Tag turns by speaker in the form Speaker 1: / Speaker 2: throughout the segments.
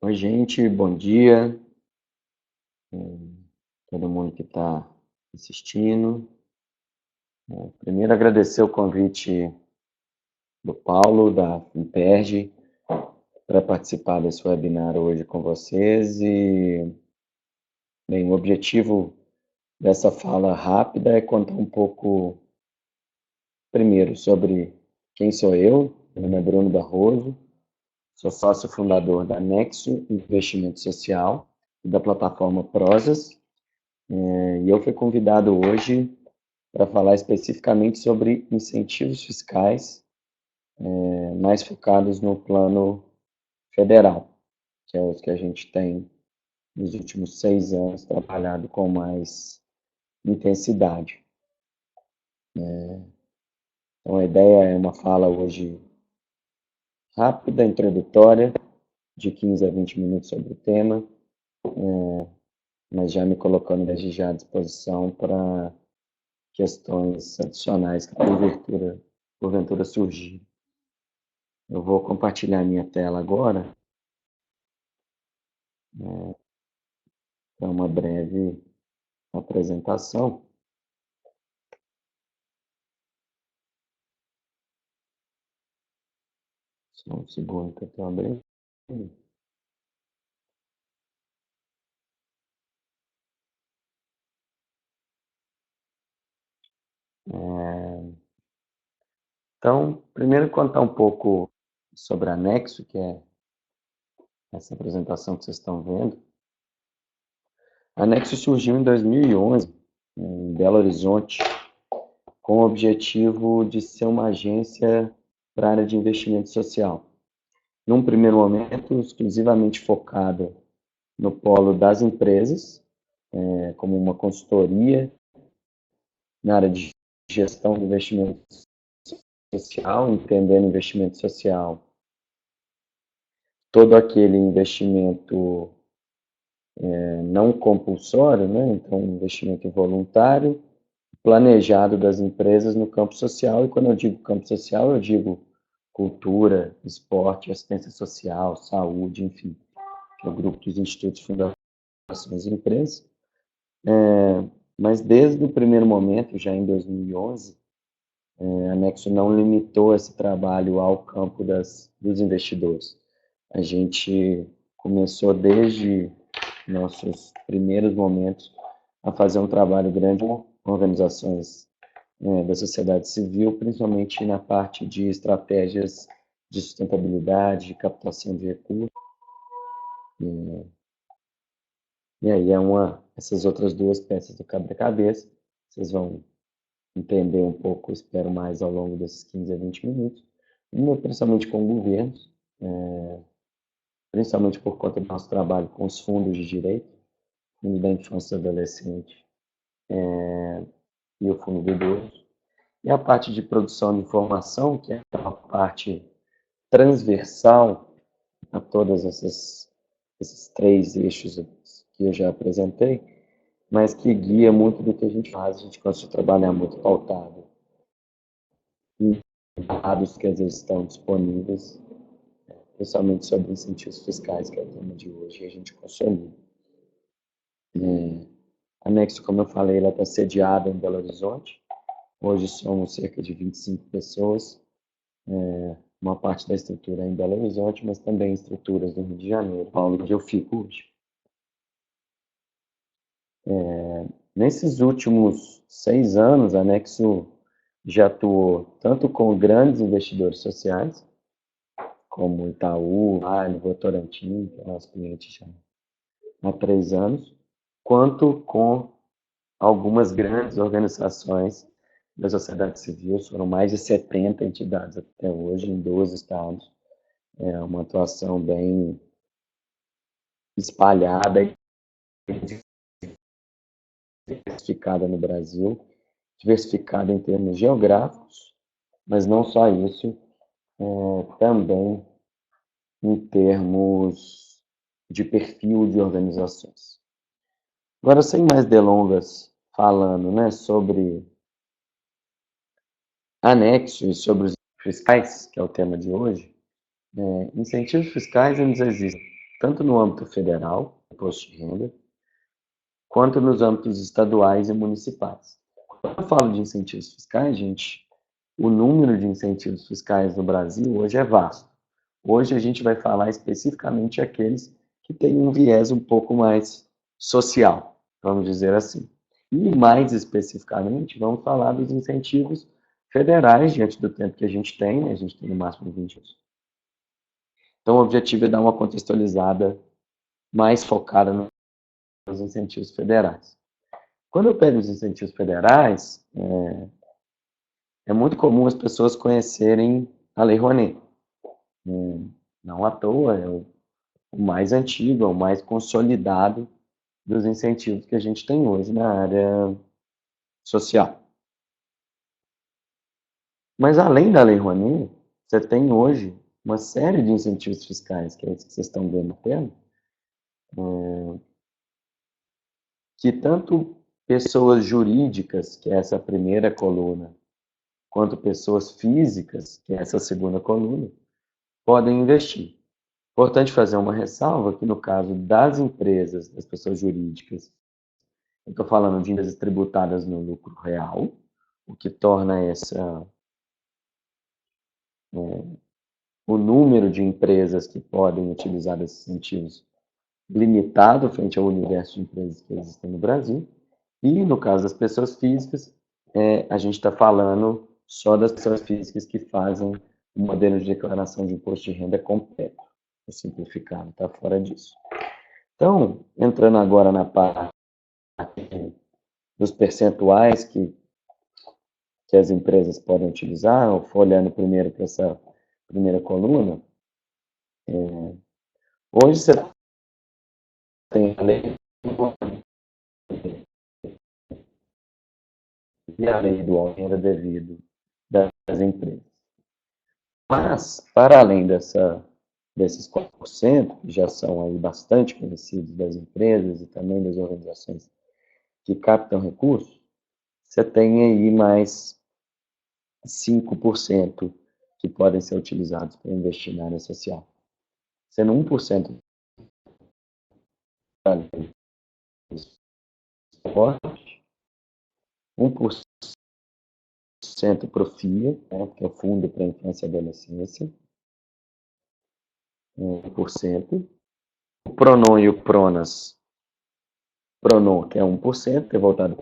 Speaker 1: Oi, gente, bom dia. Todo mundo que está assistindo. Primeiro, agradecer o convite do Paulo, da Imperge, para participar desse webinar hoje com vocês. Bem, o objetivo dessa fala rápida é contar um pouco, primeiro, sobre quem sou eu. Meu nome é Bruno Barroso, sou sócio fundador da Nexo Investimento Social e da plataforma Prosas. E eu fui convidado hoje para falar especificamente sobre incentivos fiscais, mais focados no plano federal, que é os que a gente tem nos últimos 6 anos trabalhado com mais intensidade. Então a ideia é uma fala hoje rápida, introdutória, de 15 a 20 minutos sobre o tema, mas já me colocando desde já à disposição para questões adicionais que porventura surgirem. Eu vou compartilhar minha tela agora, para uma breve apresentação. Só um segundo que eu estou abrindo. Então, primeiro contar um pouco sobre a Nexo, que é essa apresentação que vocês estão vendo. A Nexo surgiu em 2011, em Belo Horizonte, com o objetivo de ser uma agência para a área de investimento social. Num primeiro momento, exclusivamente focada no polo das empresas, como uma consultoria na área de gestão de investimento social, entendendo investimento social, todo aquele investimento não compulsório, né? Então, investimento voluntário, planejado das empresas no campo social. E quando eu digo campo social, eu digo cultura, esporte, assistência social, saúde, enfim, que é o grupo dos institutos, fundações e empresas. Mas desde o primeiro momento, já em 2011, a Nexo não limitou esse trabalho ao campo dos investidores. A gente começou desde nossos primeiros momentos a fazer um trabalho grande com organizações da sociedade civil, principalmente na parte de estratégias de sustentabilidade, de captação de recursos. E aí essas outras duas peças do quebra-cabeça, vocês vão entender um pouco, espero mais ao longo desses 15 a 20 minutos, principalmente com governos, principalmente por conta do nosso trabalho com os fundos de direito, Fundo da Infância e Adolescente e o Fundo do Idoso, e a parte de produção de informação, que é uma parte transversal a todos esses três eixos que eu já apresentei, mas que guia muito do que a gente faz. A gente gosta de trabalhar muito pautado em dados que às vezes estão disponíveis, principalmente sobre incentivos fiscais, que é o tema de hoje, e a gente consolida. A Nexo, como eu falei, ela está sediada em Belo Horizonte. Hoje somos cerca de 25 pessoas. Uma parte da estrutura é em Belo Horizonte, mas também estruturas no Rio de Janeiro, Paulo, onde eu fico hoje. Nesses últimos 6 anos, a Nexo já atuou tanto com grandes investidores sociais, como Itaú, Vale, Votorantim, que é nosso cliente já há 3 anos, quanto com algumas grandes organizações da sociedade civil. Foram mais de 70 entidades até hoje, em 12 estados. É uma atuação bem espalhada e diversificada no Brasil, diversificada em termos geográficos, mas não só isso, também em termos de perfil de organizações. Agora, sem mais delongas, falando, né, sobre anexo e sobre os fiscais, que é o tema de hoje, incentivos fiscais eles existem tanto no âmbito federal, imposto de renda, quanto nos âmbitos estaduais e municipais. Quando eu falo de incentivos fiscais, gente, o número de incentivos fiscais no Brasil hoje é vasto. Hoje a gente vai falar especificamente aqueles que têm um viés um pouco mais social, vamos dizer assim. E mais especificamente, vamos falar dos incentivos federais, diante do tempo que a gente tem, né? A gente tem no máximo 20 anos. Então, o objetivo é dar uma contextualizada mais focada nos incentivos federais. Quando eu pego os incentivos federais, é muito comum as pessoas conhecerem a Lei Rouanet. Não à toa, é o mais antigo, é o mais consolidado dos incentivos que a gente tem hoje na área social. Mas além da Lei Rouanet, você tem hoje uma série de incentivos fiscais, que é isso que vocês estão vendo na tela, que tanto pessoas jurídicas, que é essa primeira coluna, quanto pessoas físicas, que é essa segunda coluna, podem investir. Importante fazer uma ressalva que no caso das empresas, das pessoas jurídicas, eu estou falando de empresas tributadas no lucro real, o que torna o número de empresas que podem utilizar esses incentivos limitado frente ao universo de empresas que existem no Brasil. E no caso das pessoas físicas, a gente está falando só das pessoas físicas que fazem o modelo de declaração de imposto de renda completo, simplificado, está fora disso. Então, entrando agora na parte dos percentuais que as empresas podem utilizar, ou olhando primeiro para essa primeira coluna, hoje você tem a lei e a lei do renda devido das empresas. Mas, para além desses 4%, que já são aí bastante conhecidos das empresas e também das organizações que captam recursos, você tem aí mais 5% que podem ser utilizados para investir na área social. Sendo 1% para esporte, 1% para o FIA, né, que é o Fundo para a Infância e Adolescência, 1%. O PRONON e o PRONAS, PRONON, que é 1%, que é voltado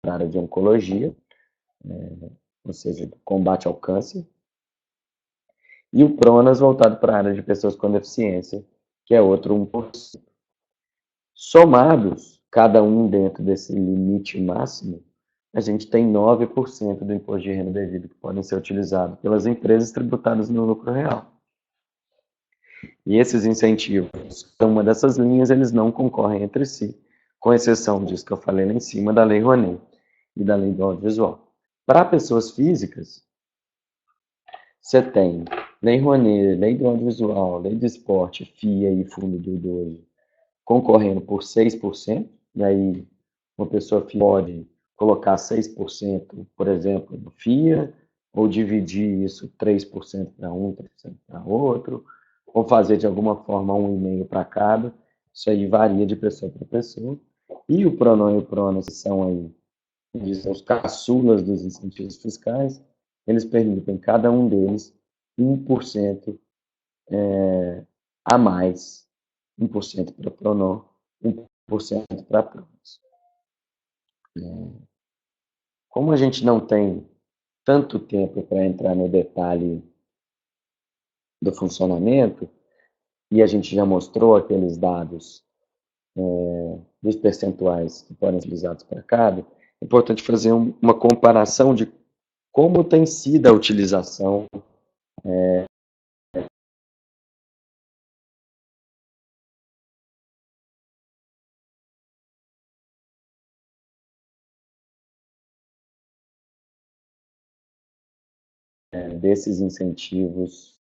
Speaker 1: para a área de oncologia, ou seja, do combate ao câncer, e o PRONAS voltado para a área de pessoas com deficiência, que é outro 1%. Somados, cada um dentro desse limite máximo, a gente tem 9% do imposto de renda devido que podem ser utilizados pelas empresas tributadas no lucro real. E esses incentivos, uma dessas linhas, eles não concorrem entre si, com exceção disso que eu falei lá em cima, da Lei Rouanet e da Lei do Audiovisual. Para pessoas físicas, você tem Lei Rouanet, Lei do Audiovisual, Lei do Esporte, FIA e Fundo do Idoso concorrendo por 6%, e aí uma pessoa pode colocar 6%, por exemplo, no FIA, ou dividir isso 3% para um, 3% para outro, ou fazer de alguma forma 1,5% para cada. Isso aí varia de pessoa para pessoa. E o PRONON e o PRONAS, que são aí, dizem os caçulas dos incentivos fiscais, eles permitem cada um deles 1% a mais, 1% para PRONON, 1% para PRONAS. Como a gente não tem tanto tempo para entrar no detalhe do funcionamento, e a gente já mostrou aqueles dados dos percentuais que podem ser utilizados para cada, é importante fazer uma comparação de como tem sido a utilização desses incentivos